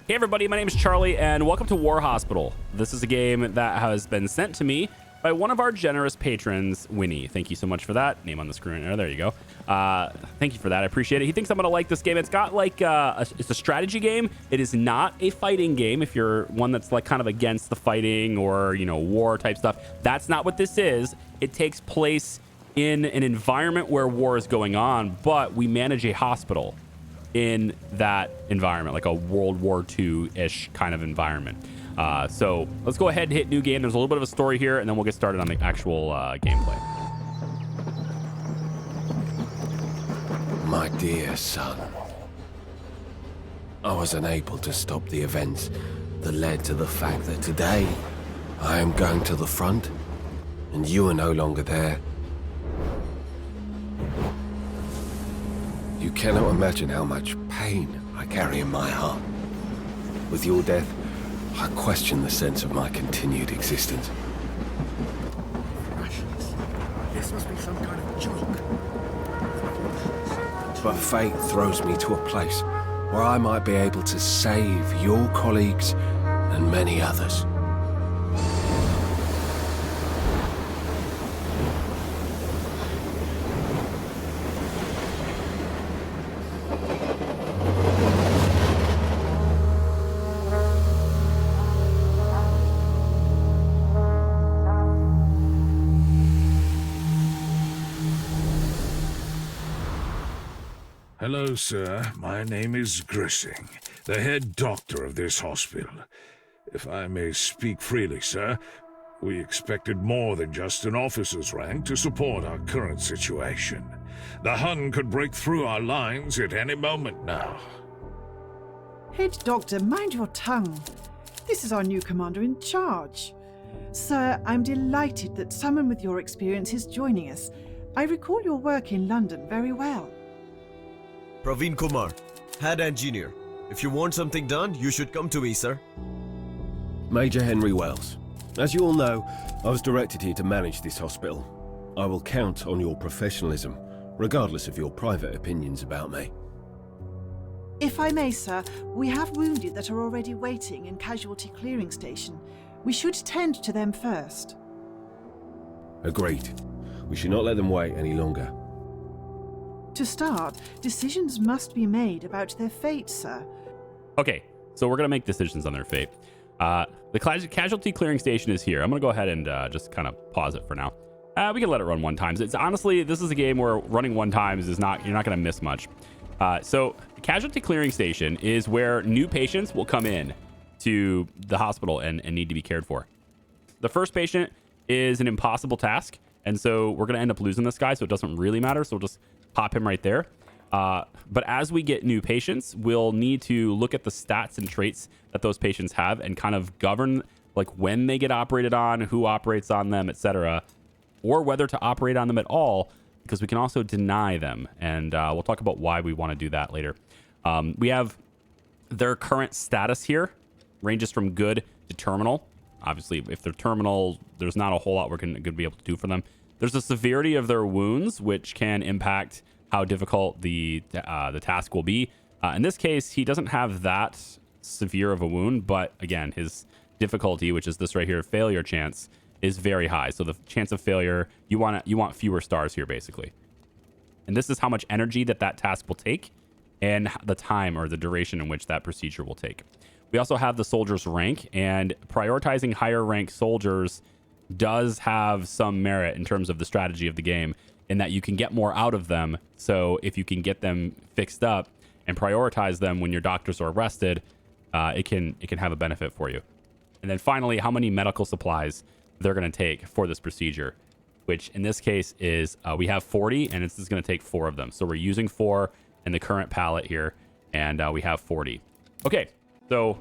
Hey everybody, my name is Charlie and welcome to War Hospital. This is a game that has been sent to me by one of our generous patrons, Winnie. Thank you so much for that. Name on the screen. There you go. Thank you for that. I appreciate it. He thinks I'm going to like this game. It's got like, it's a strategy game. It is not a fighting game. If you're one that's like kind of against the fighting or, you know, war type stuff, that's not what this is. It takes place in an environment where war is going on, but we manage a hospital in that environment, like a World War II-ish kind of environment. So let's go ahead and hit new game. There's a little bit of a story here, and then we'll get started on the actual gameplay. My dear son, I was unable to stop the events that led to the fact that today I am going to the front and you are no longer there. You cannot imagine how much pain I carry in my heart. With your death, I question the sense of my continued existence. This must be some kind of joke. But fate throws me to a place where I might be able to save your colleagues and many others. Hello, sir. My name is Grissing, the head doctor of this hospital. If I may speak freely, sir, we expected more than just an officer's rank to support our current situation. The Hun could break through our lines at any moment now. Head Doctor, mind your tongue. This is our new commander in charge. Sir, I'm delighted that someone with your experience is joining us. I recall your work in London very well. Praveen Kumar, head engineer. If you want something done, you should come to me, sir. Major Henry Wells. As you all know, I was directed here to manage this hospital. I will count on your professionalism, regardless of your private opinions about me. If I may, sir, we have wounded that are already waiting in Casualty Clearing Station. We should tend to them first. Agreed. We should not let them wait any longer. To start, decisions must be made about their fate, sir. Okay, so we're going to make decisions on their fate. The casualty clearing station is here. I'm going to go ahead and just kind of pause it for now. We can let it run one time. It's honestly, this is a game where running one times is not, you're not going to miss much. So the casualty clearing station is where new patients will come in to the hospital and need to be cared for. The first patient is an impossible task, and so we're going to end up losing this guy, so it doesn't really matter. So we'll just pop him right there. But as we get new patients, we'll need to look at the stats and traits that those patients have and kind of govern like when they get operated on, who operates on them, etc., or whether to operate on them at all, because we can also deny them. And we'll talk about why we want to do that later. We have their current status here, ranges from good to terminal. Obviously, if they're terminal, there's not a whole lot we're going to be able to do for them. There's the severity of their wounds, which can impact how difficult the task will be. In this case, he doesn't have that severe of a wound, but again, his difficulty, which is this right here, failure chance, is very high. So the chance of failure, you want fewer stars here, basically. And this is how much energy that task will take and the time or the duration in which that procedure will take. We also have the soldier's rank, and prioritizing higher rank soldiers does have some merit in terms of the strategy of the game, in that you can get more out of them. So if you can get them fixed up and prioritize them when your doctors are arrested, it can have a benefit for you. And then finally, how many medical supplies they're going to take for this procedure, which in this case is we have 40, and it's going to take 4 of them. So we're using 4 in the current palette here, and we have 40. Okay, so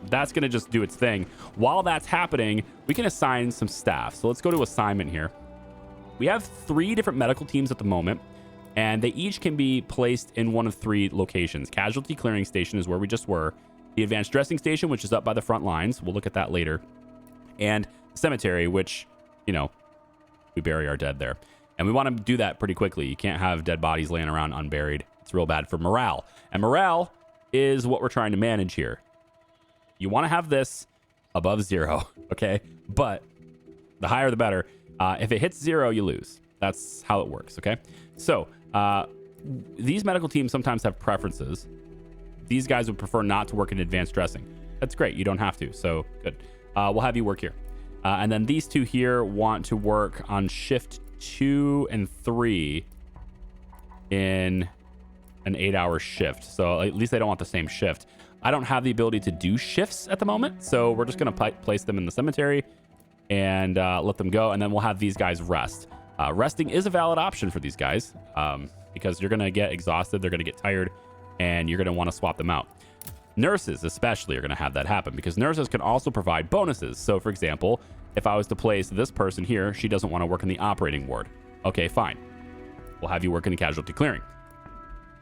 that's going to just do its thing. While that's happening, we can assign some staff. So let's go to assignment here. We have 3 different medical teams at the moment, and they each can be placed in one of 3 locations. Casualty Clearing Station is where we just were. The Advanced Dressing Station, which is up by the front lines. We'll look at that later. And Cemetery, which, you know, we bury our dead there. And we want to do that pretty quickly. You can't have dead bodies laying around unburied. It's real bad for morale. And morale is what we're trying to manage here. You want to have this above 0, okay? But the higher the better. If it hits 0, you lose. That's how it works, okay? So these medical teams sometimes have preferences. These guys would prefer not to work in advanced dressing. That's great. You don't have to. So good. We'll have you work here. And then these two here want to work on shift 2 and 3 in an 8-hour shift. So at least they don't want the same shift. I don't have the ability to do shifts at the moment. So we're just going to place them in the cemetery and let them go. And then we'll have these guys rest. Resting is a valid option for these guys because you're going to get exhausted. They're going to get tired and you're going to want to swap them out. Nurses especially are going to have that happen because nurses can also provide bonuses. So for example, if I was to place this person here, she doesn't want to work in the operating ward. Okay, fine. We'll have you work in the casualty clearing.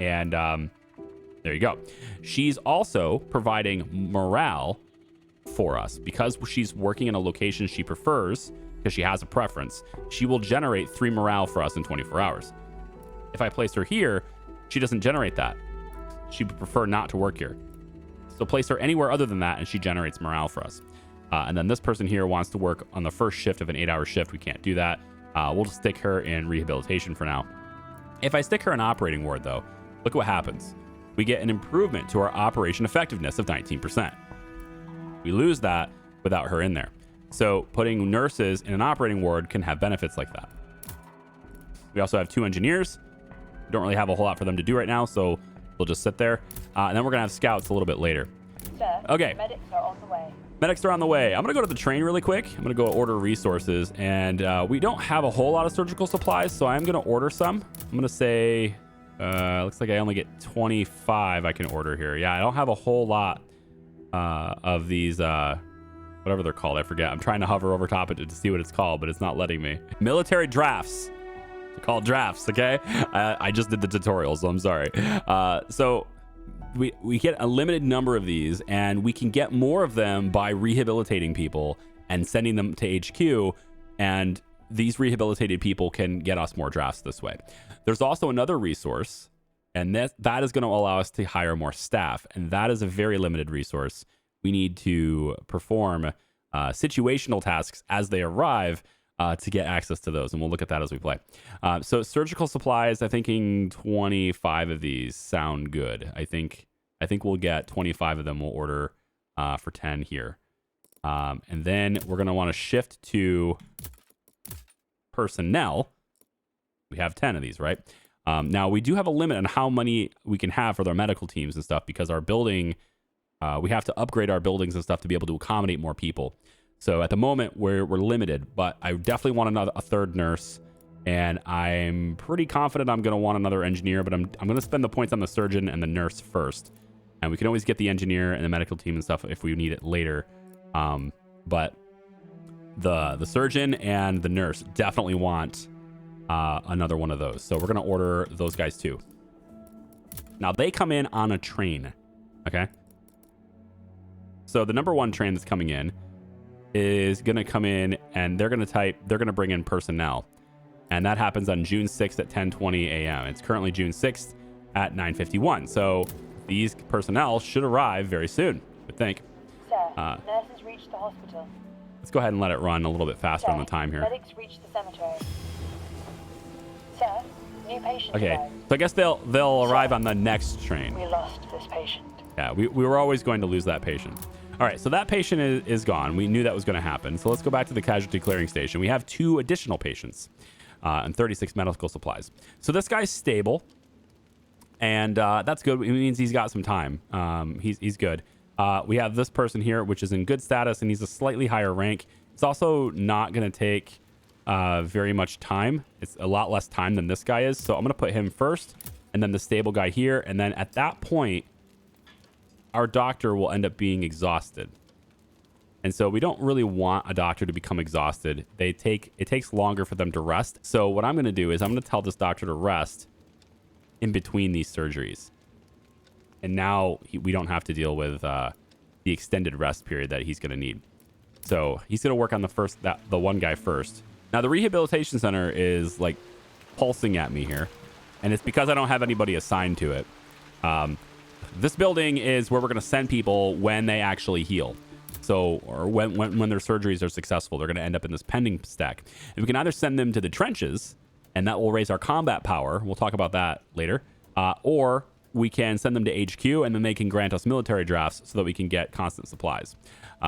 And there you go. She's also providing morale for us because she's working in a location she prefers because she has a preference. She will generate 3 morale for us in 24 hours. If I place her here, she doesn't generate that. She would prefer not to work here. So place her anywhere other than that and she generates morale for us. And then this person here wants to work on the first shift of an 8-hour shift. We can't do that. We'll just stick her in rehabilitation for now. If I stick her in operating ward though, look what happens. We get an improvement to our operation effectiveness of 19%. We lose that without her in there. So putting nurses in an operating ward can have benefits like that. We also have 2 engineers. We don't really have a whole lot for them to do right now, so we'll just sit there. And then we're going to have scouts a little bit later. Sir, okay. Medics are on the way. Medics are on the way. I'm going to go to the train really quick. I'm going to go order resources. And we don't have a whole lot of surgical supplies, so I'm going to order some. I'm going to say, looks like I only get 25 I can order here. Yeah, I don't have a whole lot of these, whatever they're called. I forget. I'm trying to hover over top of it to see what it's called, but it's not letting me. Military drafts. They're called drafts, okay? I just did the tutorial, so I'm sorry. So we get a limited number of these, and we can get more of them by rehabilitating people and sending them to HQ, and these rehabilitated people can get us more drafts this way. There's also another resource, and that is going to allow us to hire more staff, and that is a very limited resource. We need to perform situational tasks as they arrive to get access to those, and we'll look at that as we play. So surgical supplies, I'm thinking 25 of these sound good. I think we'll get 25 of them. We'll order for 10 here. And then we're going to want to shift to personnel. We have 10 of these, right? Now, we do have a limit on how many we can have for their medical teams and stuff because our building, we have to upgrade our buildings and stuff to be able to accommodate more people. So at the moment, we're limited, but I definitely want a third nurse, and I'm pretty confident I'm going to want another engineer, but I'm going to spend the points on the surgeon and the nurse first. And we can always get the engineer and the medical team and stuff if we need it later. But the surgeon and the nurse definitely want another one of those. So we're going to order those guys too. Now they come in on a train, okay? So the number 1 train that's coming in is going to come in and they're going to bring in personnel. And that happens on June 6th at 10:20 a.m. It's currently June 6th at 9:51. So these personnel should arrive very soon, I think. Sir, nurses reached the hospital. Let's go ahead and let it run a little bit faster on the time here. Medics reached the cemetery. Sir, new patient Okay, arrived. so I guess they'll arrive on the next train. We lost this patient. Yeah, we were always going to lose that patient. All right, so that patient is gone. We knew that was going to happen. So let's go back to the casualty clearing station. We have 2 additional patients and 36 medical supplies. So this guy's stable, and that's good. It means he's got some time. He's good. We have this person here, which is in good status, and he's a slightly higher rank. It's also not going to take very much time. It's a lot less time than this guy is. So I'm going to put him first, and then the stable guy here. And then at that point, our doctor will end up being exhausted. And so we don't really want a doctor to become exhausted. It takes longer for them to rest. So what I'm going to do is I'm going to tell this doctor to rest in between these surgeries. And now we don't have to deal with the extended rest period that he's going to need. So he's going to work on the one guy first. Now the rehabilitation center is like pulsing at me here, and it's because I don't have anybody assigned to it. This building is where we're going to send people when they actually heal. So, or when their surgeries are successful, they're going to end up in this pending stack. And we can either send them to the trenches, and that will raise our combat power. We'll talk about that later. Or we can send them to HQ, and then they can grant us military drafts so that we can get constant supplies.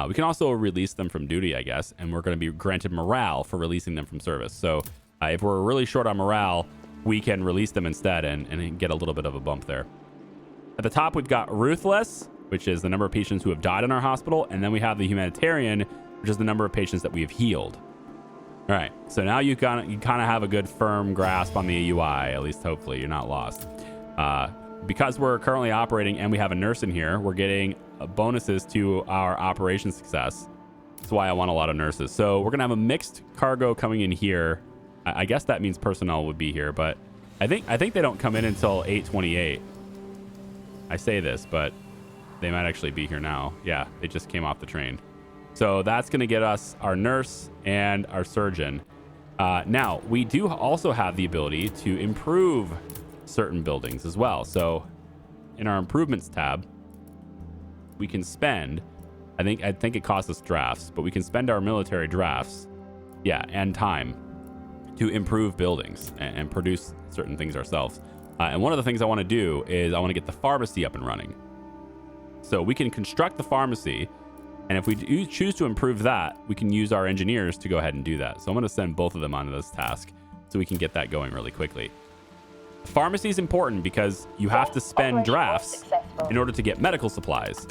We can also release them from duty, I guess, and we're going to be granted morale for releasing them from service. So if we're really short on morale, we can release them instead and get a little bit of a bump there. At the top, we've got Ruthless, which is the number of patients who have died in our hospital. And then we have the Humanitarian, which is the number of patients that we have healed. All right, so now you kind of have a good firm grasp on the UI, at least hopefully you're not lost. Because we're currently operating and we have a nurse in here, we're getting bonuses to our operation success. That's why I want a lot of nurses. So we're gonna have a mixed cargo coming in here. I guess that means personnel would be here, but I think they don't come in until 8:28. I say this, but they might actually be here now. Yeah, they just came off the train. So that's going to get us our nurse and our surgeon. Now, we do also have the ability to improve certain buildings as well. So in our improvements tab, we can spend, I think it costs us drafts, but we can spend our military drafts, and time to improve buildings and produce certain things ourselves. And one of the things I want to do is I want to get the pharmacy up and running. So we can construct the pharmacy, and if we choose to improve that, we can use our engineers to go ahead and do that. So I'm going to send both of them onto this task so we can get that going really quickly. Pharmacy is important because you have to spend drafts in order to get medical supplies,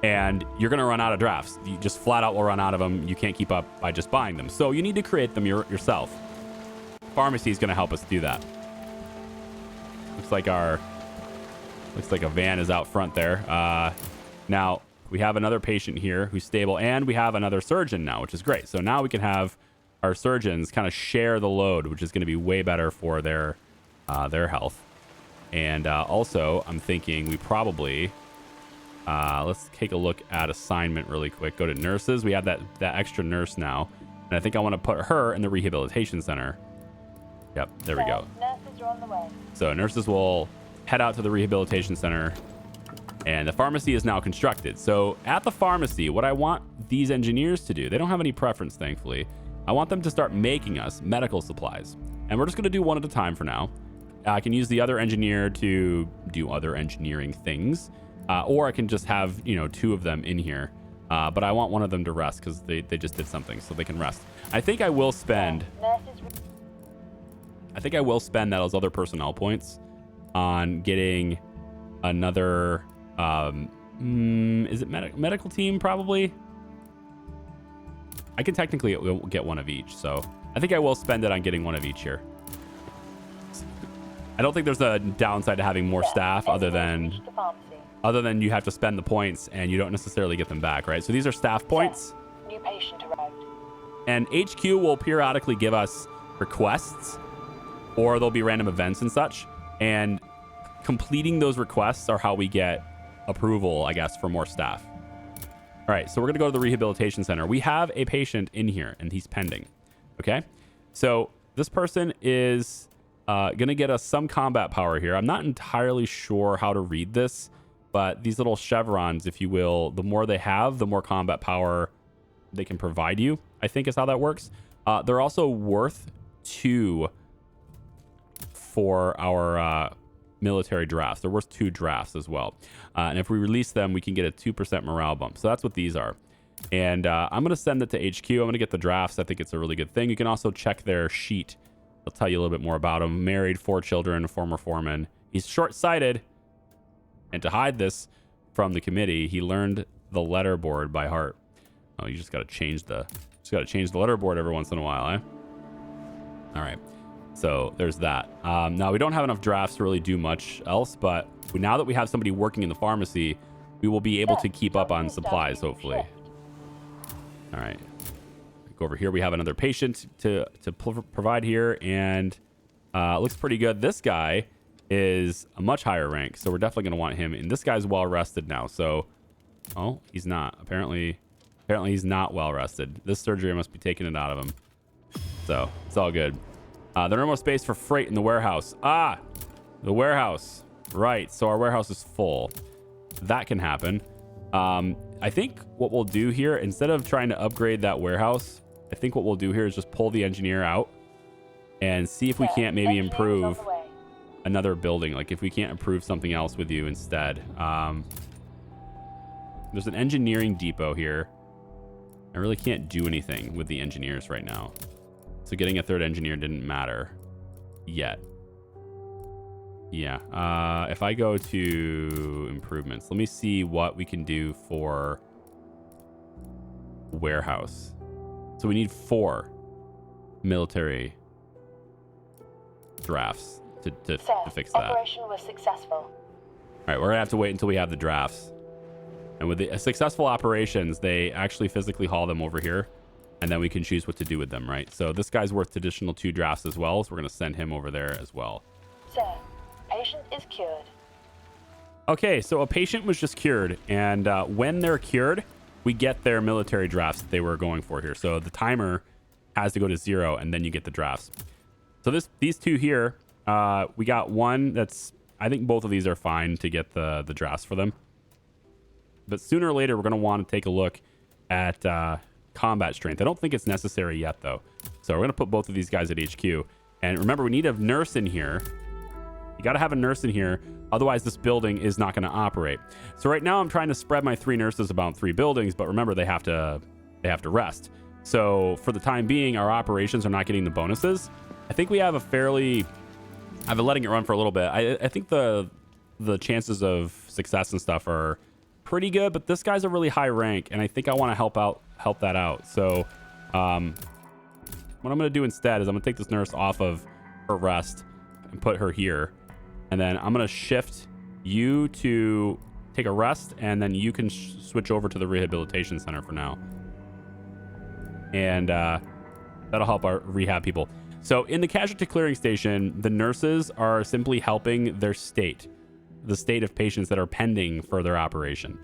and you're going to run out of drafts. You just flat out will run out of them. You can't keep up by just buying them. So you need to create them yourself. Pharmacy is going to help us do that. Looks like a van is out front there. Now we have another patient here who's stable, and we have another surgeon now, which is great. So now we can have our surgeons kind of share the load, which is going to be way better for their health. And also, I'm thinking we probably let's take a look at assignment really quick. Go to nurses. We have that extra nurse now, and I think I want to put her in the rehabilitation center. Yep, there we go. Nurses are on the way. So nurses will head out to the rehabilitation center, and the pharmacy is now constructed. So at the pharmacy, what I want these engineers to do, they don't have any preference, thankfully. I want them to start making us medical supplies, and we're just going to do one at a time for now. I can use the other engineer to do other engineering things, or I can just have, two of them in here. But I want one of them to rest because they just did something, so they can rest. I think I will spend those other personnel points on getting another is it medical team? Probably. I can technically get one of each, so I think I will spend it on getting one of each here. I don't think there's a downside to having more staff other than you have to spend the points and you don't necessarily get them back, right? So these are staff points. New patient arrived. And HQ will periodically give us requests, or there'll be random events and such, and completing those requests are how we get approval, I guess, for more staff. All right, so we're going to go to the rehabilitation center. We have a patient in here, and he's pending. Okay, so this person is going to get us some combat power here. I'm not entirely sure how to read this, but these little chevrons, if you will, the more they have, the more combat power they can provide you, I think is how that works. They're also worth 2 for our military drafts. They're worth 2 drafts as well. And if we release them, we can get a 2% morale bump. So that's what these are. And I'm going to send it to HQ. I'm going to get the drafts. I think it's a really good thing. You can also check their sheet. I'll tell you a little bit more about him. Married, 4 children, former foreman. He's short-sighted. And to hide this from the committee, he learned the letterboard by heart. Oh, you just got to change the letterboard every once in a while, eh? All right. So there's that. Now, we don't have enough drafts to really do much else, but now that we have somebody working in the pharmacy, we will be able to keep up on supplies, hopefully. All right. Go over here. We have another patient to provide here, and looks pretty good. This guy is a much higher rank, so we're definitely going to want him. And this guy's well rested now, so... Oh, he's not. Apparently he's not well rested. This surgery must be taking it out of him. So, it's all good. There's no more space for freight in the warehouse. The warehouse. Right, so our warehouse is full. that can happen. I think what we'll do here, instead of trying to upgrade that warehouse, I think what we'll do here is just pull the engineer out and see if we can't maybe improve another building. Like if we can't improve something else with you instead. There's an engineering depot here. I really can't do anything with the engineers right now. So getting a third engineer didn't matter yet. Yeah. If I go to improvements, let me see what we can do for warehouse. So we need 4 military drafts to fix that. Operation was successful. All right, we're gonna have to wait until we have the drafts. And with the successful operations, they actually physically haul them over here, and then we can choose what to do with them, right? So this guy's worth additional 2 drafts as well, so we're gonna send him over there as well. Sir, patient is cured. Okay, so a patient was just cured, and when they're cured, we get their military drafts that they were going for here. So the timer has to go to 0, and then you get the drafts. So these 2 here, we got one that's, I think both of these are fine to get the drafts for them. But sooner or later, we're going to want to take a look at combat strength. I don't think it's necessary yet, though. So we're going to put both of these guys at HQ. And remember, we need a nurse in here. You got to have a nurse in here. Otherwise, this building is not going to operate. So right now, I'm trying to spread my 3 nurses about 3 buildings. But remember, they have to rest. So for the time being, our operations are not getting the bonuses. I think we have a fairly... I've been letting it run for a little bit. I think the chances of success and stuff are pretty good, but this guy's a really high rank, and I think I want to help that out. So what I'm going to do instead is I'm going to take this nurse off of her rest and put her here, and then I'm going to shift you to take a rest, and then you can switch over to the rehabilitation center for now, and that'll help our rehab people. So in the casualty clearing station, the nurses are simply helping their state, the state of patients that are pending for their operation.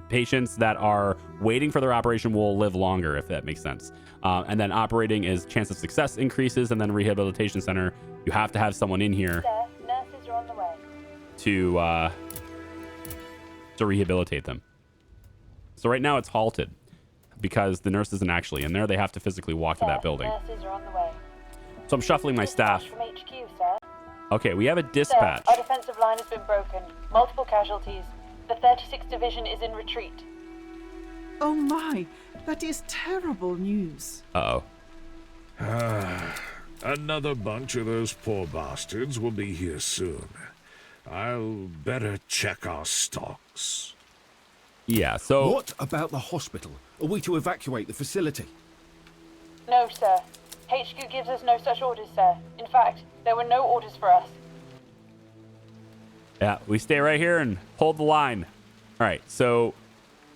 Patients that are waiting for their operation will live longer, if that makes sense. And then operating is chance of success increases, and then rehabilitation center, you have to have someone in here Sir, nurses are on the way. to rehabilitate them. So right now it's halted because the nurse isn't actually in there. They have to physically walk to that building. Nurses are on the way. So I'm shuffling my staff. Dispatch from HQ, sir. Okay, we have a Sir, dispatch. our defensive line has been broken. Multiple casualties. The 36th Division is in retreat. Oh my, that is terrible news. Uh-oh. Another bunch of those poor bastards will be here soon. I'll better check our stocks. Yeah, so... What about the hospital? Are we to evacuate the facility? No, sir. HQ gives us no such orders, sir. In fact, there were no orders for us. Yeah, we stay right here and hold the line. All right, so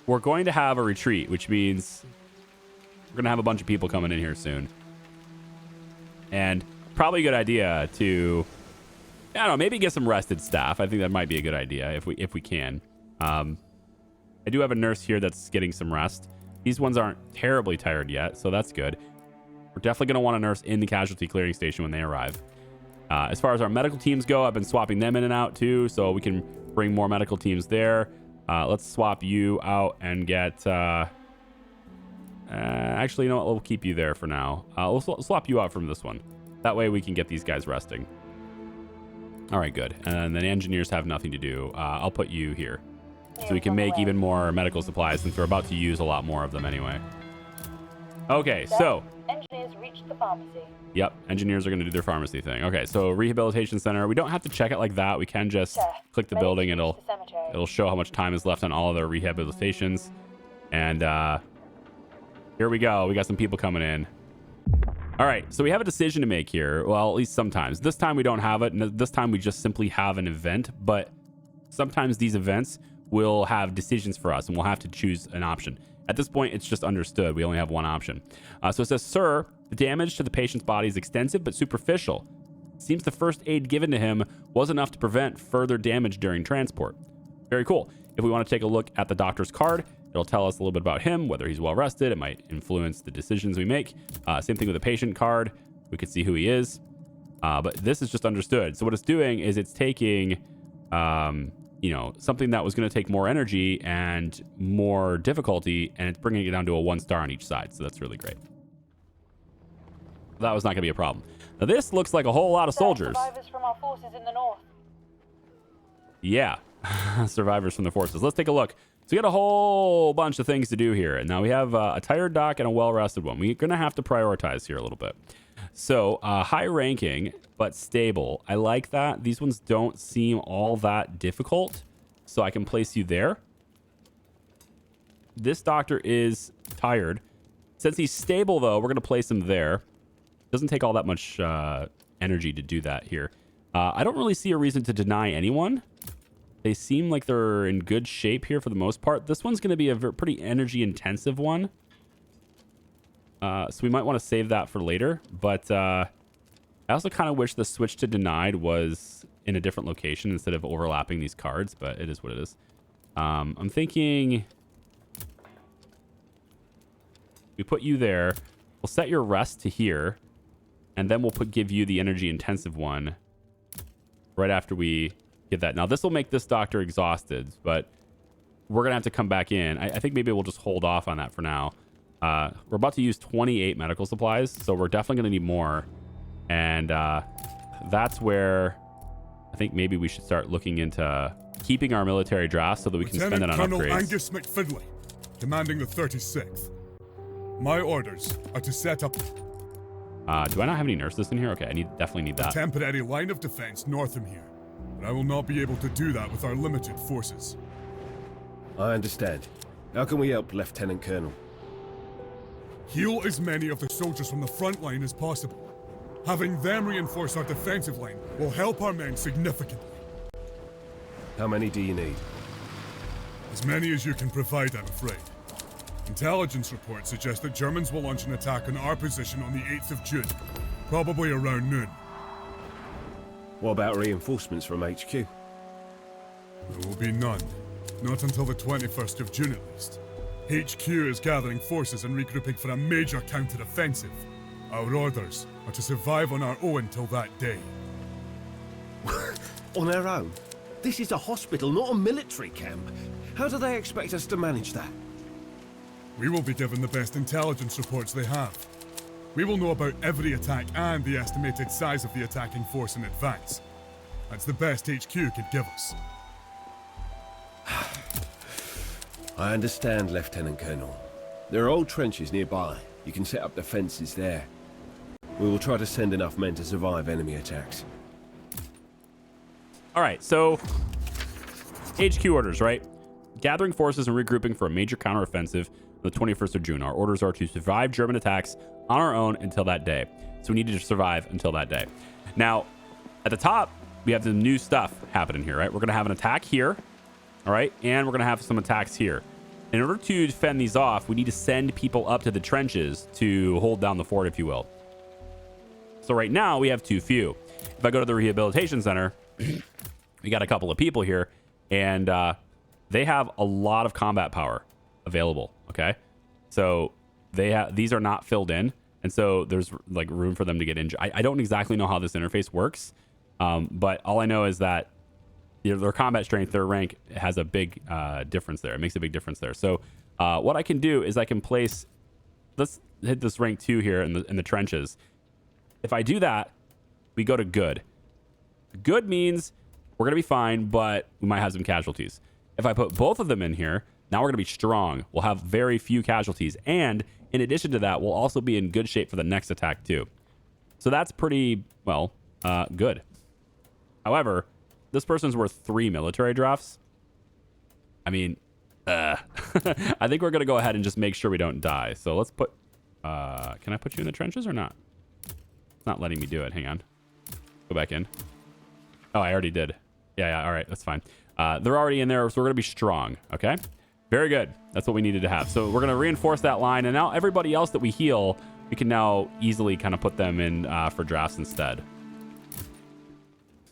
we're going to have a retreat, which means we're going to have a bunch of people coming in here soon. And probably a good idea to, I don't know, maybe get some rested staff. I think that might be a good idea if we can. I do have a nurse here that's getting some rest. These ones aren't terribly tired yet, so that's good. We're definitely going to want a nurse in the casualty clearing station when they arrive. As far as our medical teams go, I've been swapping them in and out too, so we can bring more medical teams there. Let's swap you out and get... actually, you know what? We'll keep you there for now. We'll swap you out from this one. That way we can get these guys resting. All right, good. And then engineers have nothing to do. I'll put you here. So we can make even more medical supplies since we're about to use a lot more of them anyway. Okay, so... Engineers reached the pharmacy. Yep, engineers are going to do their pharmacy thing. Okay, so rehabilitation center. We don't have to check it like that. We can just click the building and it'll show how much time is left on all of their rehabilitations. And here we go. We got some people coming in. All right, so we have a decision to make here. Well, at least sometimes. This time we don't have it. This time we just simply have an event. But sometimes these events will have decisions for us and we'll have to choose an option. At this point, it's just understood. We only have one option. So it says, sir, the damage to the patient's body is extensive but superficial. It seems the first aid given to him was enough to prevent further damage during transport. Very cool. If we want to take a look at the doctor's card, it'll tell us a little bit about him, whether he's well rested. It might influence the decisions we make. Same thing with the patient card. We could see who he is. But this is just understood. So what it's doing is it's taking something that was going to take more energy and more difficulty, and it's bringing it down to a 1 star on each side. So that's really great. That was not going to be a problem. Now this looks like a whole lot of soldiers. Survivors from our forces in the north. Yeah, survivors from the forces. Let's take a look. So we got a whole bunch of things to do here. And now we have a tired doc and a well-rested one. We're going to have to prioritize here a little bit. So high ranking, but stable. I like that. These ones don't seem all that difficult. So I can place you there. This doctor is tired. Since he's stable, though, we're going to place him there. Doesn't take all that much energy to do that here. I don't really see a reason to deny anyone. They seem like they're in good shape here for the most part. This one's going to be a pretty energy intensive one. So we might want to save that for later. But I also kind of wish the switch to denied was in a different location instead of overlapping these cards. But it is what it is. I'm thinking we put you there. We'll set your rest to here. And then we'll give you the energy intensive one right after we get that. Now, this will make this doctor exhausted, but we're going to have to come back in. I think maybe we'll just hold off on that for now. We're about to use 28 medical supplies, so we're definitely going to need more. And that's where I think maybe we should start looking into keeping our military drafts so that we can spend it on Colonel upgrades. Angus McFidley, commanding the 36th. My orders are to set up Do I not have any nurses in here? Okay, I definitely need a that. temporary line of defense north from here. But I will not be able to do that with our limited forces. I understand. How can we help, Lieutenant Colonel? Heal as many of the soldiers from the front line as possible. Having them reinforce our defensive line will help our men significantly. How many do you need? As many as you can provide, I'm afraid. Intelligence reports suggest that Germans will launch an attack on our position on the 8th of June, probably around noon. What about reinforcements from HQ? There will be none. Not until the 21st of June at least. HQ is gathering forces and regrouping for a major counter-offensive. Our orders are to survive on our own until that day. On our own? This is a hospital, not a military camp. How do they expect us to manage that? We will be given the best intelligence reports they have. We will know about every attack and the estimated size of the attacking force in advance. That's the best HQ could give us. I understand, Lieutenant Colonel. There are old trenches nearby. You can set up defenses there. We will try to send enough men to survive enemy attacks. All right, so HQ orders, right? Gathering forces and regrouping for a major counteroffensive on the 21st of June. Our orders are to survive German attacks on our own until that day. So we need to survive until that day. Now, at the top, we have the new stuff happening here, right? We're going to have an attack here, all right? And we're going to have some attacks here. In order to fend these off, we need to send people up to the trenches to hold down the fort, if you will. So right now, we have too few. If I go to the rehabilitation center, we got a couple of people here, and they have a lot of combat power available, okay? So these are not filled in, and so there's like room for them to get injured. I don't exactly know how this interface works, but all I know is that their combat strength, their rank has a big difference there. It makes a big difference there. So what I can do is I can place, let's hit this rank 2 here in the trenches. If I do that, we go to good. Good means we're going to be fine, but we might have some casualties. If I put both of them in here, now we're going to be strong. We'll have very few casualties. And in addition to that, we'll also be in good shape for the next attack too. So that's pretty, well, good. However, this person's worth 3 military drafts. I mean, I think we're going to go ahead and just make sure we don't die. So let's put, can I put you in the trenches or not? It's not letting me do it. Hang on. Go back in. Oh, I already did. Yeah. All right. That's fine. They're already in there, so we're going to be strong. Okay. Very good. That's what we needed to have. So we're going to reinforce that line. And now everybody else that we heal, we can now easily kind of put them in for drafts instead.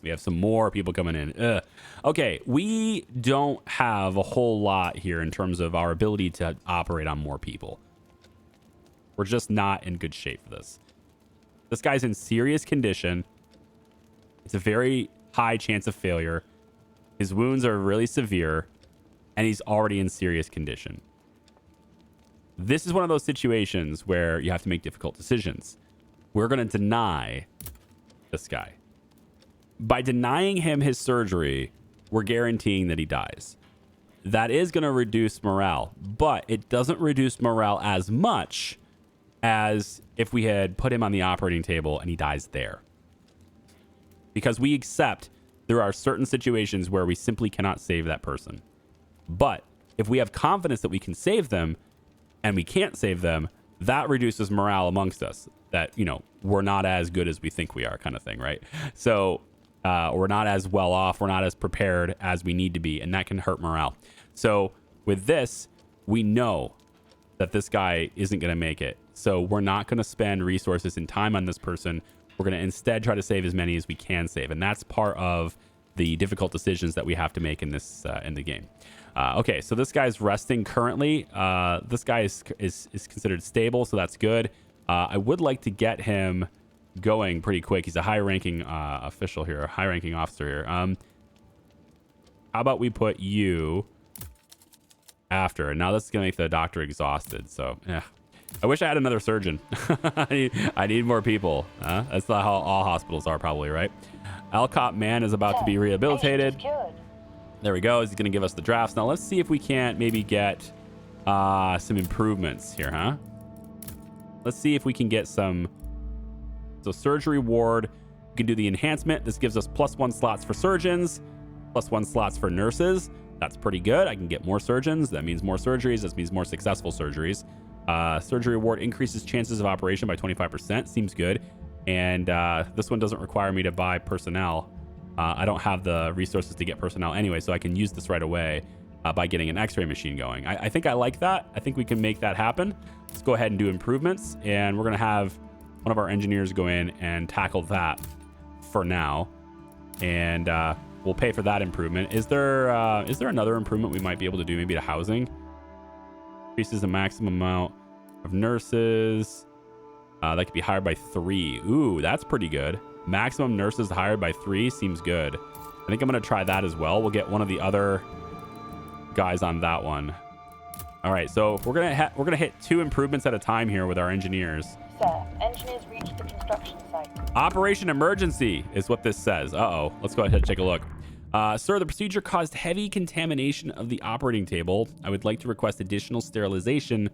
We have some more people coming in. Ugh. Okay. We don't have a whole lot here in terms of our ability to operate on more people. We're just not in good shape for this. This guy's in serious condition. It's a very high chance of failure. His wounds are really severe, and he's already in serious condition. This is one of those situations where you have to make difficult decisions. We're going to deny this guy. By denying him his surgery, we're guaranteeing that he dies. That is going to reduce morale, but it doesn't reduce morale as much as if we had put him on the operating table and he dies there. Because we accept there are certain situations where we simply cannot save that person. But if we have confidence that we can save them and we can't save them, that reduces morale amongst us. That, you know, we're not as good as we think we are, kind of thing, right? So we're not as well off, we're not as prepared as we need to be, and that can hurt morale. So with this, we know that this guy isn't going to make it. So we're not going to spend resources and time on this person. We're going to instead try to save as many as we can save. And that's part of the difficult decisions that we have to make in this in the game. Okay, so this guy's resting currently. This guy is considered stable, so that's good. I would like to get him going pretty quick. He's a high-ranking official here, a high-ranking officer here. How about we put you after? And now this is going to make the doctor exhausted, so yeah. I wish I had another surgeon. I need more people. That's not how all hospitals are, probably, right? Alcott man is about to be rehabilitated. There we go. He's going to give us the drafts. Now let's see if we can't maybe get some improvements here, huh? Let's see if we can get some. So surgery ward, we can do the enhancement. This gives us +1 slots for surgeons, +1 slots for nurses. That's pretty good. I can get more surgeons. That means more surgeries. That means more successful surgeries. Surgery ward increases chances of operation by 25%. Seems good. And this one doesn't require me to buy personnel. I don't have the resources to get personnel anyway, so I can use this right away by getting an x-ray machine going. I think I like that. I think we can make that happen. Let's go ahead and do improvements, and we're going to have one of our engineers go in and tackle that for now. And we'll pay for that improvement. Is there another improvement we might be able to do, maybe to housing? Increases the maximum amount of nurses. That could be hired by 3. Ooh, that's pretty good. Maximum nurses hired by 3 seems good. I think I'm going to try that as well. We'll get one of the other guys on that one. All right, so we're gonna hit 2 improvements at a time here with our engineers. Sir, engineers reached the construction site. Operation emergency is what this says. Uh-oh. Let's go ahead and take a look. Sir, the procedure caused heavy contamination of the operating table. I would like to request additional sterilization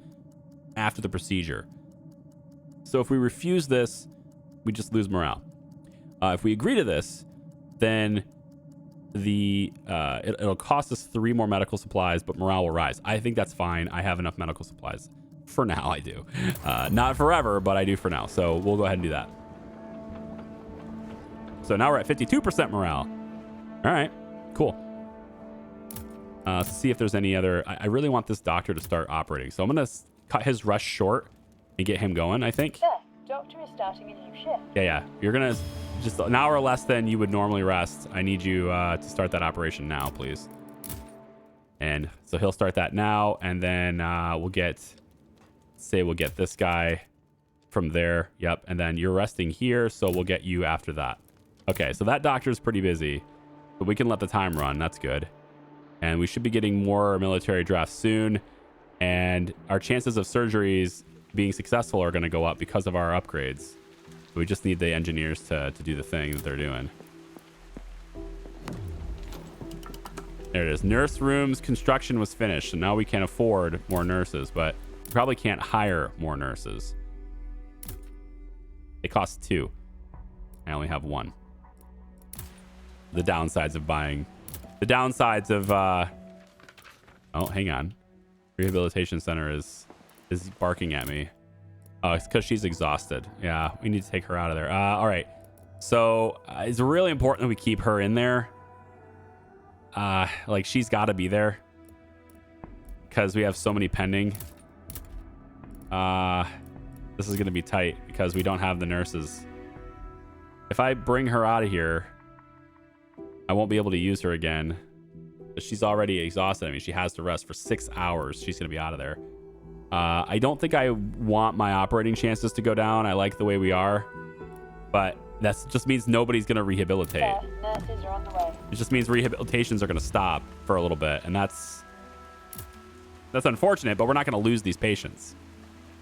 after the procedure. So if we refuse this, we just lose morale. If we agree to this, then it'll cost us 3 more medical supplies, but morale will rise. I think that's fine. I have enough medical supplies. For now, I do. Not forever, but I do for now. So we'll go ahead and do that. So now we're at 52% morale. All right, cool. Let's see if there's any other. I really want this doctor to start operating. So I'm going to cut his rush short and get him going, I think. Sir, doctor is starting a new shift. Yeah. You're going to just an hour less than you would normally rest. I need you to start that operation now, please. And so he'll start that now. And then we'll get this guy from there. Yep. And then you're resting here. So we'll get you after that. Okay. So that doctor's pretty busy, but we can let the time run. That's good. And we should be getting more military drafts soon. And our chances of surgeries being successful are going to go up because of our upgrades. We just need the engineers to do the thing that they're doing. There it is. Nurse rooms construction was finished. So now we can afford more nurses, but we probably can't hire more nurses. It costs 2. I only have 1. The downsides of buying. The downsides of... Oh, hang on. Rehabilitation center is barking at me. Oh, it's because she's exhausted. Yeah, we need to take her out of there. All right. So it's really important that we keep her in there. Like, she's got to be there because we have so many pending. This is going to be tight because we don't have the nurses. If I bring her out of here, I won't be able to use her again. But she's already exhausted. I mean, she has to rest for 6 hours. She's going to be out of there. I don't think I want my operating chances to go down. I like the way we are. But that just means nobody's going to rehabilitate. Sir, nurses are on the way. It just means rehabilitations are going to stop for a little bit, and that's unfortunate, but we're not going to lose these patients,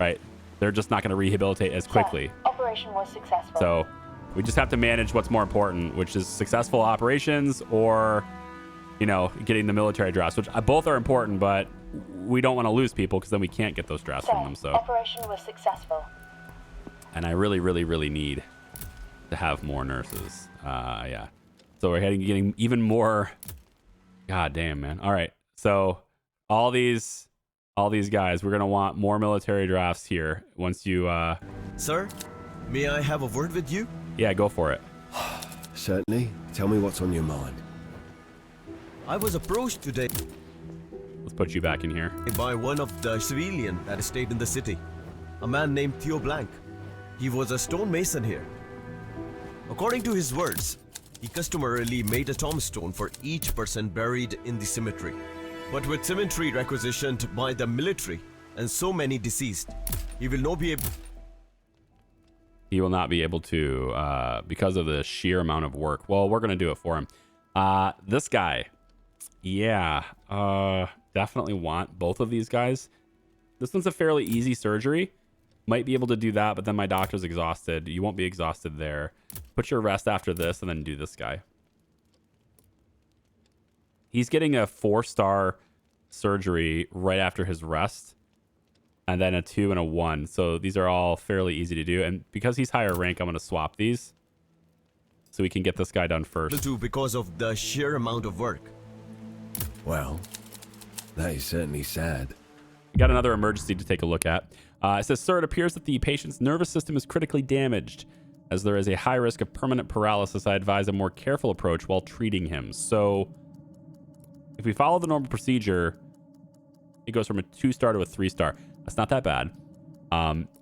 right? They're just not going to rehabilitate as quickly. Operation was successful. So we just have to manage what's more important, which is successful operations or, you know, getting the military drafts, which both are important, but we don't want to lose people because then we can't get those drafts from them. So Operation was successful. and I really, really, really need to have more nurses. Yeah. So we're getting even more. God damn, man. All right. So all these guys, we're gonna want more military drafts here. Once you, Sir, may I have a word with you? yeah, go for it. Certainly. Tell me what's on your mind. I was approached today Let's put you back in here. by one of the civilian that stayed in the city. A man named Theo Blank. He was a stonemason here. According to his words, he customarily made a tombstone for each person buried in the cemetery. But with cemetery requisitioned by the military and so many deceased, he will not be able. He will not be able to because of the sheer amount of work. Well, we're gonna do it for him. This guy, yeah, definitely want both of these guys. This one's a fairly easy surgery. Might be able to do that, but then my doctor's exhausted. You won't be exhausted there. Put your rest after this and then do this guy. He's getting a 4-star surgery right after his rest, and then a 2 and a 1. So these are all fairly easy to do. And because he's higher rank, I'm going to swap these so we can get this guy done first. To because of the sheer amount of work. Well, that is certainly sad. We got another emergency to take a look at. It says, sir, it appears that the patient's nervous system is critically damaged. As there is a high risk of permanent paralysis, I advise a more careful approach while treating him. So if we follow the normal procedure, it goes from a 2-star to a 3-star. That's not that bad.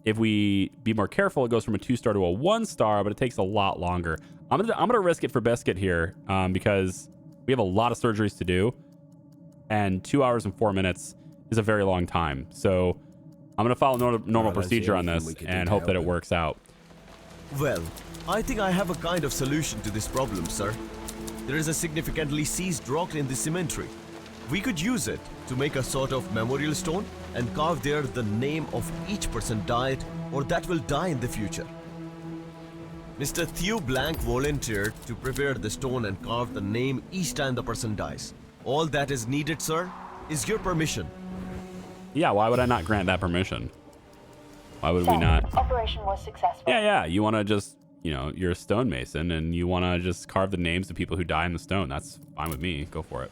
If we be more careful, it goes from a 2-star to a 1-star, but it takes a lot longer. I'm gonna risk it for Biscuit here because we have a lot of surgeries to do, and 2 hours and 4 minutes is a very long time. So I'm gonna follow normal procedure on this and hope that it works out. Well, I think I have a kind of solution to this problem, sir. There is a significantly seized rock in the cemetery. We could use it to make a sort of memorial stone and carve there the name of each person died or that will die in the future. Mr. Theo Blank volunteered to prepare the stone and carve the name each time the person dies. All that is needed, sir, is your permission. Yeah, why would I not grant that permission? Why would we not? Operation was successful. Yeah. You want to just, you know, you're a stonemason and you want to just carve the names of people who die in the stone. That's fine with me. Go for it.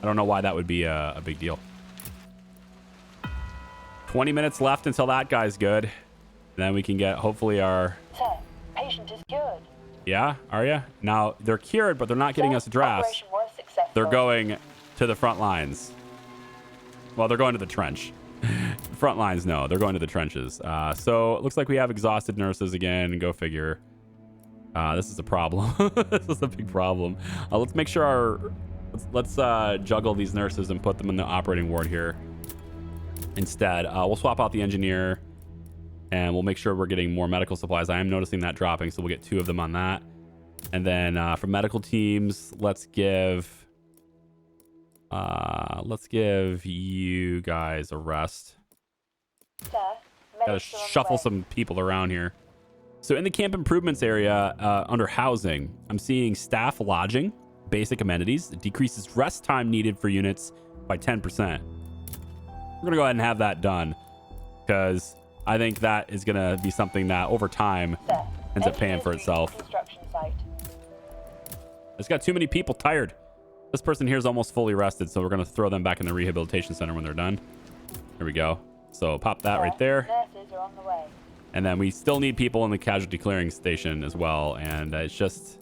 I don't know why that would be a big deal. 20 minutes left until that guy's good. Then we can get, hopefully, our... Sir, patient is cured. Yeah, are you? Now, they're cured, but they're not getting us drafts. Operation was successful. They're going to the front lines. Well, they're going to the trench. Front lines, no. They're going to the trenches. So it looks like we have exhausted nurses again. Go figure. This is a problem. This is a big problem. Let's make sure our... Let's juggle these nurses and put them in the operating ward here instead. We'll swap out the engineer and we'll make sure we're getting more medical supplies. I am noticing that dropping, so we'll get 2 of them on that. And then for medical teams, let's give you guys a rest. Sir, Gotta shuffle some people around here. So in the camp improvements area under housing, I'm seeing staff lodging, basic amenities. It decreases rest time needed for units by 10%. We're gonna go ahead and have that done because I think that is gonna be something that over time ends up paying for itself. Site. I just got too many people tired. This person here is almost fully rested, so we're gonna throw them back in the rehabilitation center when they're done. Here we go. So pop that right there. Nurses are on the way. And then we still need people in the casualty clearing station as well. And it's just,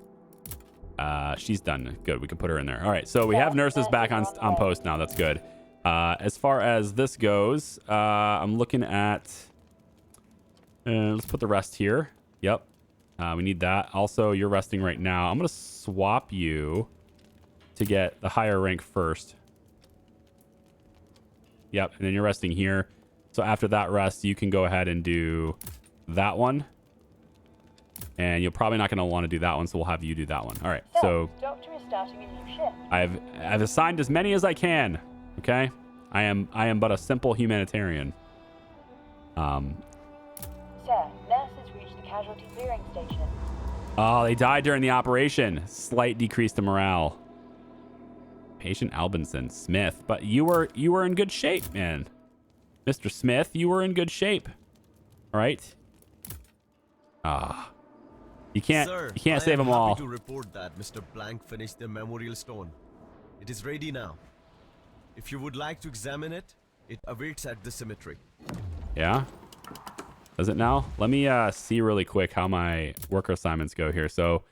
she's done. Good. We can put her in there. All right. So we have nurses back on post now. That's good. As far as this goes, I'm looking at, let's put the rest here. Yep. We need that. Also, you're resting right now. I'm going to swap you to get the higher rank first. Yep. And then you're resting here. So after that rest, you can go ahead and do that one. And you're probably not going to want to do that one, so we'll have you do that one. All right, Sir, so Doctor is starting a new shift. I've assigned as many as I can. Okay, I am but a simple humanitarian. Sir, nurses reached the casualty clearing station. Oh, they died during the operation. Slight decrease to morale. Patient Albinson Smith, but you were in good shape, man. Mr. Smith, you were in good shape. All right. You can't Sir, save them all. I am happy to report that Mr. Blank finished the memorial stone. It is ready now. If you would like to examine it, it awaits at the cemetery. Yeah. Does it now? Let me see really quick how my worker assignments go here. So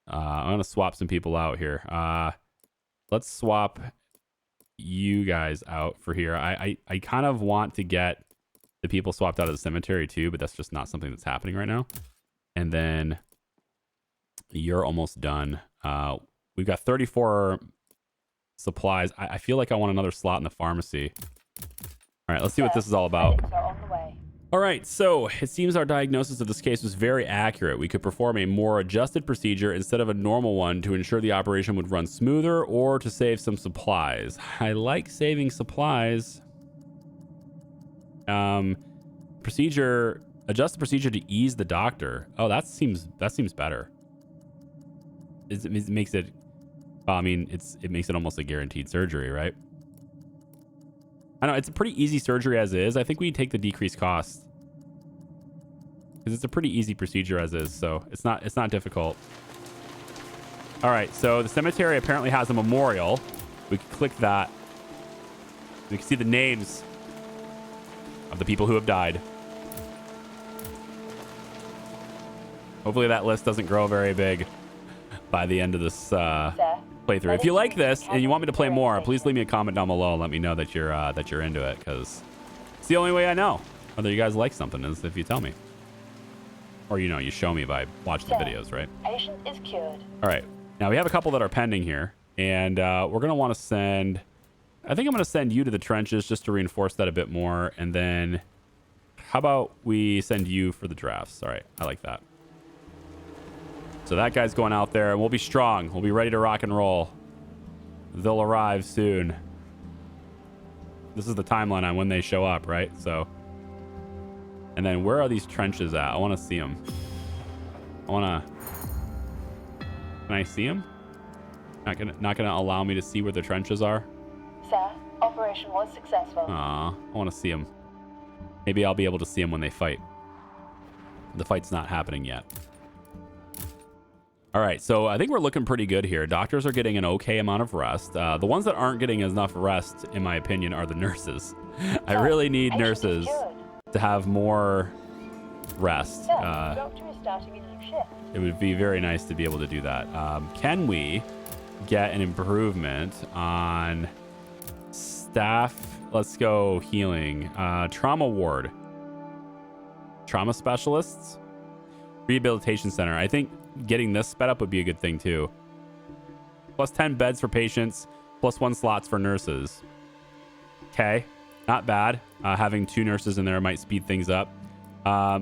I'm gonna swap some people out here. Let's swap you guys out for here. I kind of want to get the people swapped out of the cemetery too, but that's just not something that's happening right now. And then you're almost done. We've got 34 supplies. I feel like I want another slot in the pharmacy. All right, let's see what this is all about. Medics are on the way. All right, so it seems our diagnosis of this case was very accurate. We could perform a more adjusted procedure instead of a normal one to ensure the operation would run smoother or to save some supplies. I like saving supplies. Adjust the procedure to ease the doctor. Oh, that seems better. It makes it, well, I mean, it makes it almost a guaranteed surgery, right? I know it's a pretty easy surgery as is. I think we take the decreased cost because it's a pretty easy procedure as is, so it's not difficult. All right, so the cemetery apparently has a memorial. We can click that. We can see the names of the people who have died. Hopefully that list doesn't grow very big by the end of this playthrough. If you like this and you want me to play more, please leave me a comment down below and let me know that you're into it, because it's the only way I know whether you guys like something is if you tell me, or you show me by watching the videos, right? Patient is cured. All right, now we have a couple that are pending here, and we're gonna want to send. I think I'm gonna send you to the trenches just to reinforce that a bit more, and then how about we send you for the drafts? All right, I like that. So that guy's going out there, and we'll be strong. We'll be ready to rock and roll. They'll arrive soon. This is the timeline on when they show up, right? So, and then where are these trenches at? I want to see them. Can I see them? Not gonna allow me to see where the trenches are. Sir, operation was successful. Aw, I want to see them. Maybe I'll be able to see them when they fight. The fight's not happening yet. All right, so I think we're looking pretty good here. Doctors are getting an okay amount of rest. The ones that aren't getting enough rest, in my opinion, are the nurses. I really need nurses to have more rest. Sir, the doctor is starting a new shift. It would be very nice to be able to do that. Can we get an improvement on staff? Let's go healing. Trauma ward. Trauma specialists. Rehabilitation center. I think getting this sped up would be a good thing too. Plus 10 beds for patients, plus 1 slots for nurses. Okay, not bad. Having 2 nurses in there might speed things up.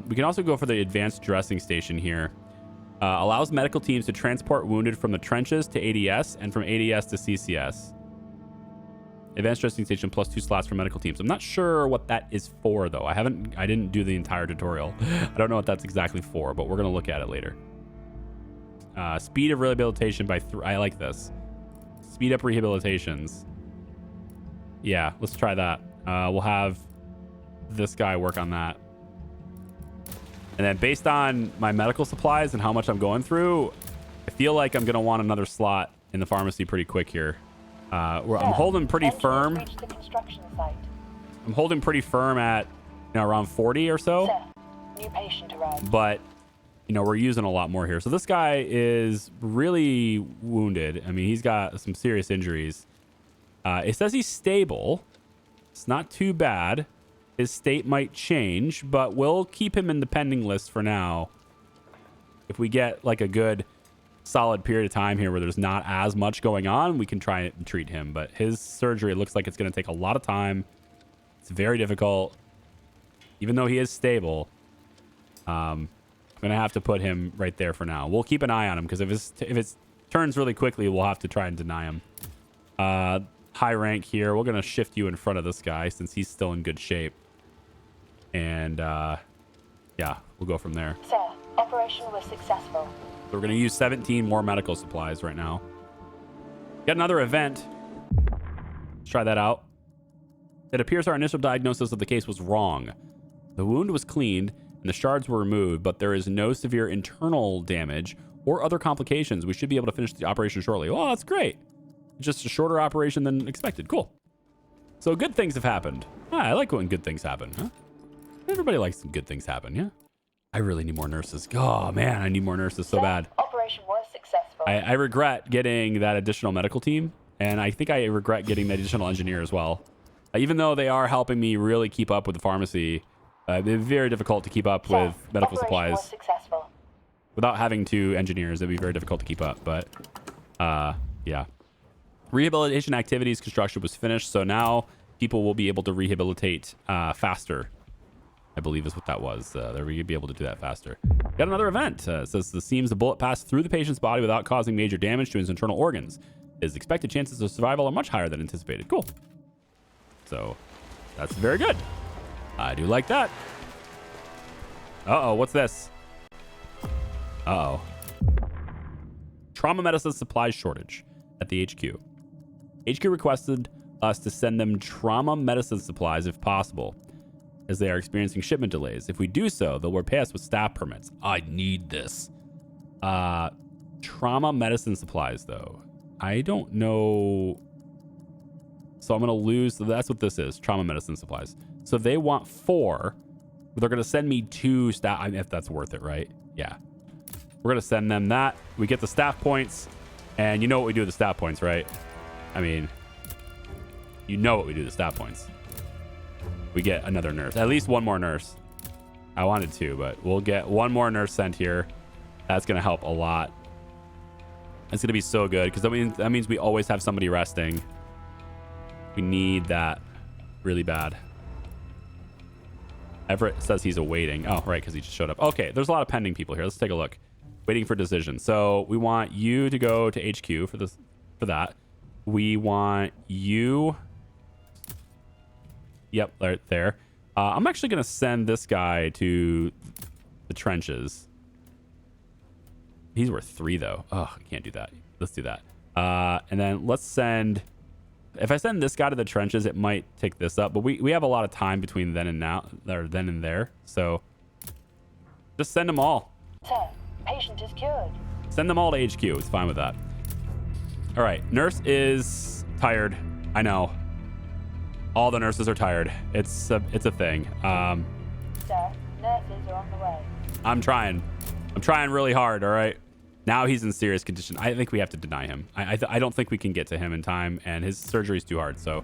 We can also go for the advanced dressing station here. Allows medical teams to transport wounded from the trenches to ADS and from ADS to CCS. Advanced dressing station plus 2 slots for medical teams. I'm not sure what that is for though. I didn't do the entire tutorial. I don't know what that's exactly for, but we're gonna look at it later. Speed of rehabilitation by 3. I like this. Speed up rehabilitations. Yeah, let's try that. We'll have this guy work on that. And then based on my medical supplies and how much I'm going through, I feel like I'm gonna want another slot in the pharmacy pretty quick here. I'm holding pretty firm. I'm holding pretty firm at around 40 or so. Sir, new patient arrived. But we're using a lot more here. So this guy is really wounded. I mean, he's got some serious injuries. It says he's stable. It's not too bad. His state might change, but we'll keep him in the pending list for now. If we get like a good solid period of time here where there's not as much going on, we can try and treat him. But his surgery looks like it's going to take a lot of time. It's very difficult. Even though he is stable. I'm I'm gonna have to put him right there for now. We'll keep an eye on him because if it turns really quickly, we'll have to try and deny him. High rank here. We're gonna shift you in front of this guy since he's still in good shape. And yeah, we'll go from there. Sir, operation was successful. So we're gonna use 17 more medical supplies right now. Got another event. Let's try that out. It appears our initial diagnosis of the case was wrong. The wound was cleaned and the shards were removed, but there is no severe internal damage or other complications. We should be able to finish the operation shortly. Oh, that's great. Just a shorter operation than expected. Cool. So good things have happened. I like when good things happen, huh? Everybody likes when good things happen, yeah? I really need more nurses. Oh, man, I need more nurses so bad. Operation was successful. I regret getting that additional medical team, and I think I regret getting that additional engineer as well. Even though they are helping me really keep up with the pharmacy, it's very difficult to keep up with medical supplies. Was successful. Without having 2 engineers, it'd be very difficult to keep up, but yeah. Rehabilitation activities construction was finished, so now people will be able to rehabilitate faster. I believe is what that was. They're going to be able to do that faster. Got another event. It says the seams the bullet passed through the patient's body without causing major damage to his internal organs. His expected chances of survival are much higher than anticipated. Cool. So that's very good. I do like that. Uh-oh, what's this? Uh-oh. Trauma medicine supplies shortage at the HQ. HQ requested us to send them trauma medicine supplies if possible, as they are experiencing shipment delays. If we do so, they'll repay us with staff permits. I need this. Trauma medicine supplies, though. I don't know. So I'm going to lose. So that's what this is. Trauma medicine supplies. So they want 4. But they're going to send me 2 staff. I mean, if that's worth it, right? Yeah. We're going to send them that. We get the staff points. And you know what we do with the staff points, right? I mean, you know what we do with the staff points. We get another nurse. At least one more nurse. I wanted 2, but we'll get 1 more nurse sent here. That's going to help a lot. It's going to be so good because that means we always have somebody resting. We need that really bad. Everett says he's awaiting. Oh, right, because he just showed up. Okay, there's a lot of pending people here. Let's take a look. Waiting for decision. So we want you to go to HQ for that. We want you. Yep, right there. I'm actually going to send this guy to the trenches. He's worth 3, though. Oh, I can't do that. Let's do that. And then let's send... If I send this guy to the trenches, it might take this up. But we have a lot of time between then and now, or then and there. So just send them all. Sir, patient is cured. Send them all to HQ. It's fine with that. All right. Nurse is tired. I know. All the nurses are tired. It's a thing. Sir, nurses are on the way. I'm trying really hard. All right. Now he's in serious condition. I think we have to deny him. I don't think we can get to him in time, and his surgery is too hard. So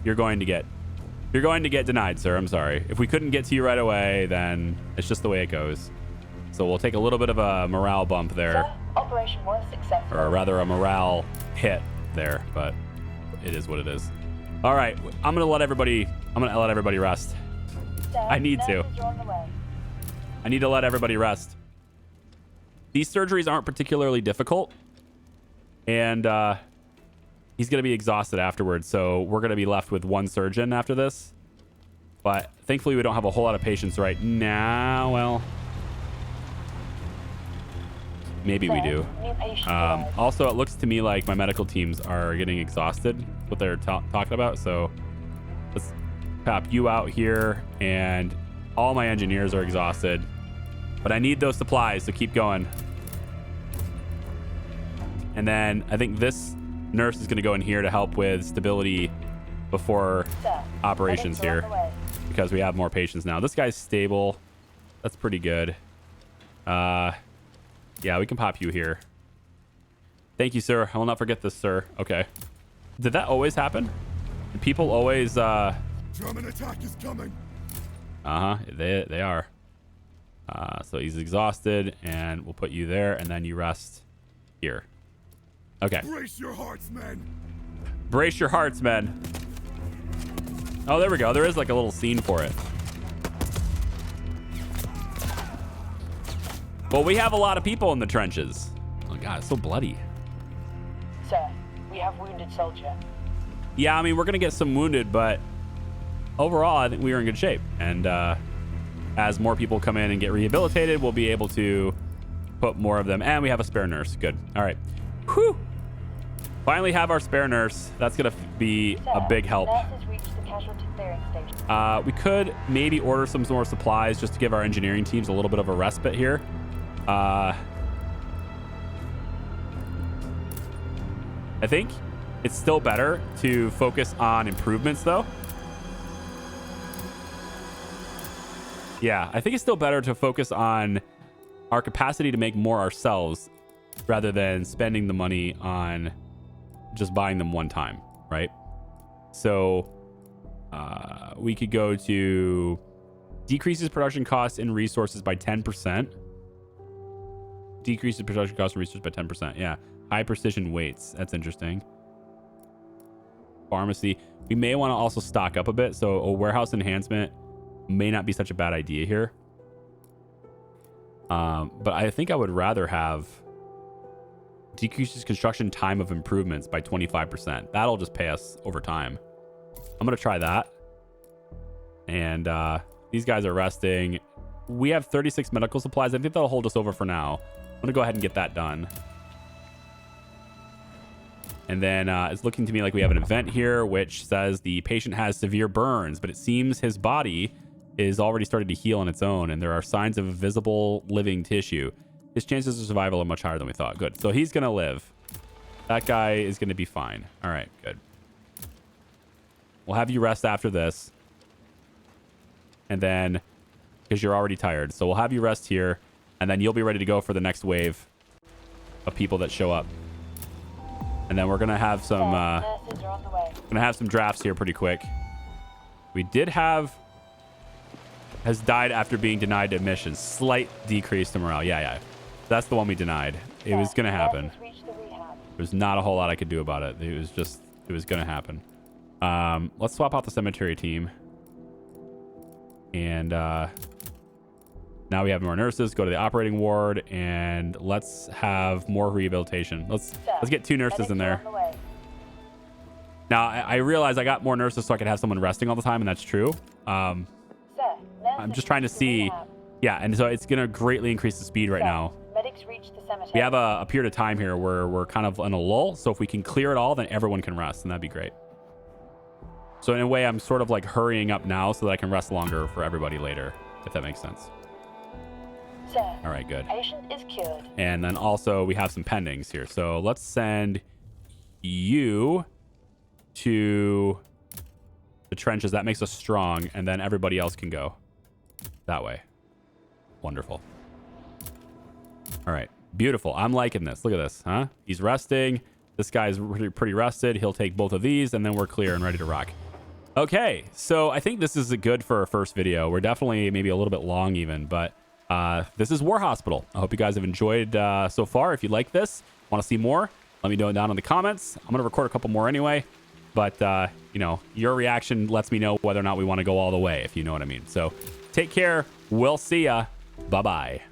you're going to get denied, sir. I'm sorry. If we couldn't get to you right away, then it's just the way it goes. So we'll take a little bit of a morale bump there. Sir, operation was successful. Or rather a morale hit there, but it is what it is. All right, I'm gonna let everybody rest. Sir, I need to. nurses are on the way. I need to let everybody rest. These surgeries aren't particularly difficult, and he's gonna be exhausted afterwards. So we're gonna be left with 1 surgeon after this. But thankfully, we don't have a whole lot of patients right now. Well, maybe we do. New patient Also, it looks to me like my medical teams are getting exhausted, what they're talking about. So let's pop you out here, and all my engineers are exhausted. But I need those supplies to keep going. And then I think this nurse is going to go in here to help with stability before operations here, because we have more patients now. This guy's stable. That's pretty good. Yeah, we can pop you here. Thank you, sir. I will not forget this, sir. Okay. Did that always happen? Did people always... German attack is coming. Uh-huh. They are. So he's exhausted, and we'll put you there, and then you rest here. Okay. Brace your hearts, men. Brace your hearts, men. Oh, there we go. There is like a little scene for it. Well, we have a lot of people in the trenches. Oh god, it's so bloody. Sir, we have wounded soldier. Yeah, I mean, we're gonna get some wounded, but overall, I think we are in good shape. And as more people come in and get rehabilitated, we'll be able to put more of them. And we have a spare nurse. Good. All right. Whew. Finally have our spare nurse. That's gonna be a big help. Nurse has reached the casualty clearing station. We could maybe order some more supplies just to give our engineering teams a little bit of a respite here. I think it's still better to focus on improvements, though. Yeah, I think it's still better to focus on our capacity to make more ourselves rather than spending the money on just buying them one time, right? So we could go to decreases production costs and resources by 10%. Decreases production costs and resources by 10%. Yeah. High precision weights. That's interesting. Pharmacy. We may want to also stock up a bit. So a warehouse enhancement may not be such a bad idea here. But I think I would rather have decreases construction time of improvements by 25%. That'll just pay us over time. I'm going to try that. And these guys are resting. We have 36 medical supplies. I think that'll hold us over for now. I'm going to go ahead and get that done. And then it's looking to me like we have an event here, which says the patient has severe burns, but it seems his body is already started to heal on its own, and there are signs of visible living tissue. His chances of survival are much higher than we thought. Good. So he's going to live. That guy is going to be fine. All right, good. We'll have you rest after this. And then, because you're already tired. So we'll have you rest here, and then you'll be ready to go for the next wave of people that show up. And then we're going to have some drafts here pretty quick. We did have has died after being denied admission. Slight decrease to morale. Yeah. That's the one we denied. It was going to happen. There's not a whole lot I could do about it. It was going to happen. Let's swap out the cemetery team. And now we have more nurses. Go to the operating ward, and let's have more rehabilitation. Let's get 2 nurses in there. Now I realize I got more nurses so I could have someone resting all the time, and that's true. I'm just trying to see. Yeah, and so it's going to greatly increase the speed right now. Medics reach the cemetery. We have a period of time here where we're kind of in a lull. So if we can clear it all, then everyone can rest, and that'd be great. So in a way, I'm sort of like hurrying up now so that I can rest longer for everybody later, if that makes sense. Sir, all right, good. Patient is cured. And then also we have some pendings here. So let's send you to the trenches. That makes us strong, and then everybody else can go that way. Wonderful. All right, beautiful. I'm liking this. Look at this, huh? He's resting. This guy's pretty rested. He'll take both of these, and then we're clear and ready to rock. Okay, so I think this is good for our first video. We're definitely maybe a little bit long even, but this is War Hospital. I hope you guys have enjoyed so far. If you like this, want to see more, let me know down in the comments. I'm going to record a couple more anyway, but you know, your reaction lets me know whether or not we want to go all the way, if you know what I mean. So take care. We'll see ya. Bye-bye.